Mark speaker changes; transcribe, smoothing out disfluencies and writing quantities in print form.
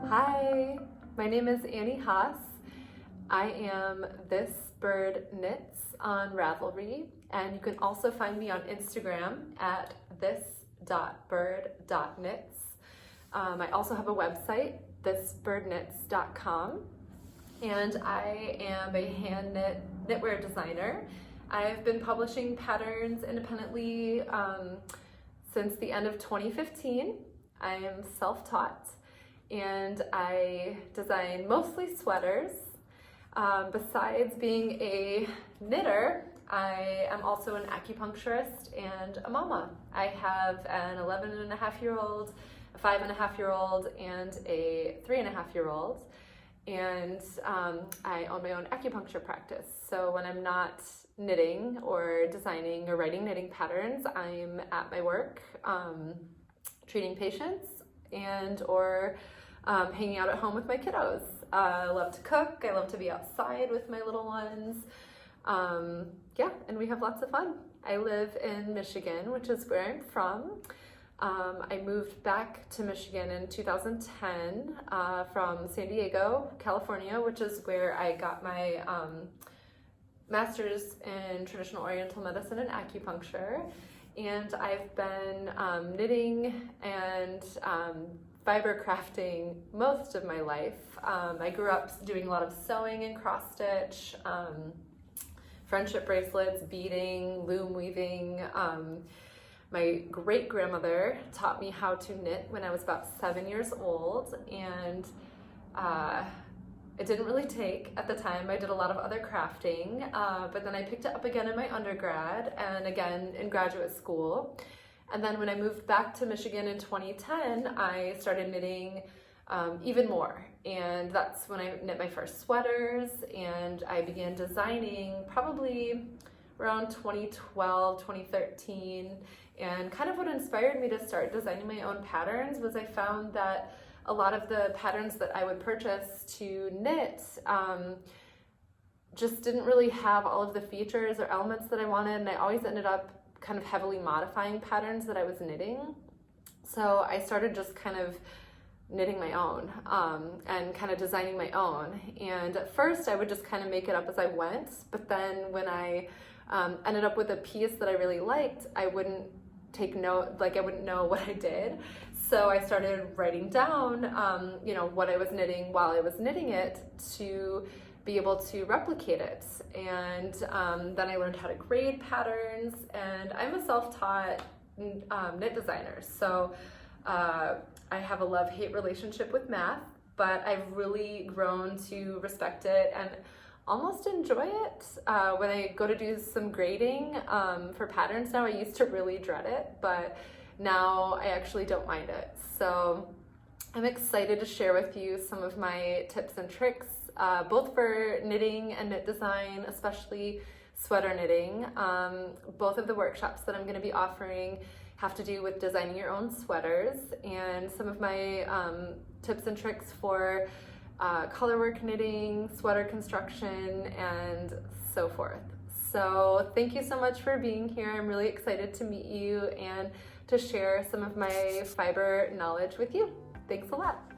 Speaker 1: Hi, my name is Annie Haas. I am This Bird Knits on Ravelry, and you can also find me on Instagram at this.bird.knits. I also have a website, thisbirdknits.com, and I am a hand knit knitwear designer. I've been publishing patterns independently since the end of 2015. I am self-taught, and I design mostly sweaters. Besides being a knitter, I am also an acupuncturist and a mama. I have an 11-and-a-half-year-old, a 5-and-a-half-year-old, and a 3-and-a-half-year-old. And I own my own acupuncture practice. So when I'm not knitting or designing or writing knitting patterns, I'm at my work treating patients and or hanging out at home with my kiddos. I love to cook. I love to be outside with my little ones. Yeah, and we have lots of fun. I live in Michigan, which is where I'm from. I moved back to Michigan in 2010 from San Diego, California, which is where I got my master's in traditional oriental medicine and acupuncture. And I've been knitting and fiber crafting most of my life. I grew up doing a lot of sewing and cross stitch, friendship bracelets, beading, loom weaving. My great-grandmother taught me how to knit when I was about 7 years old, and it didn't really take at the time. I did a lot of other crafting, but then I picked it up again in my undergrad and again in graduate school. And then when I moved back to Michigan in 2010, I started knitting even more. And that's when I knit my first sweaters, and I began designing probably around 2012, 2013. And kind of what inspired me to start designing my own patterns was I found that a lot of the patterns that I would purchase to knit just didn't really have all of the features or elements that I wanted, and I always ended up kind of heavily modifying patterns that I was knitting. So I started just kind of knitting my own and kind of designing my own. And at first I would just kind of make it up as I went, but then when I ended up with a piece that I really liked, I wouldn't take note, like I wouldn't know what I did. So I started writing down, what I was knitting while I was knitting it to be able to replicate it. And then I learned how to grade patterns, and I'm a self-taught knit designer. So I have a love-hate relationship with math, but I've really grown to respect it and almost enjoy it. When I go to do some grading for patterns now, I used to really dread it, but now I actually don't mind it. So I'm excited to share with you some of my tips and tricks, both for knitting and knit design, especially sweater knitting. Both of the workshops that I'm going to be offering have to do with designing your own sweaters, and some of my tips and tricks for colorwork knitting, sweater construction, and so forth. So thank you so much for being here. I'm really excited to meet you and to share some of my fiber knowledge with you. Thanks a lot.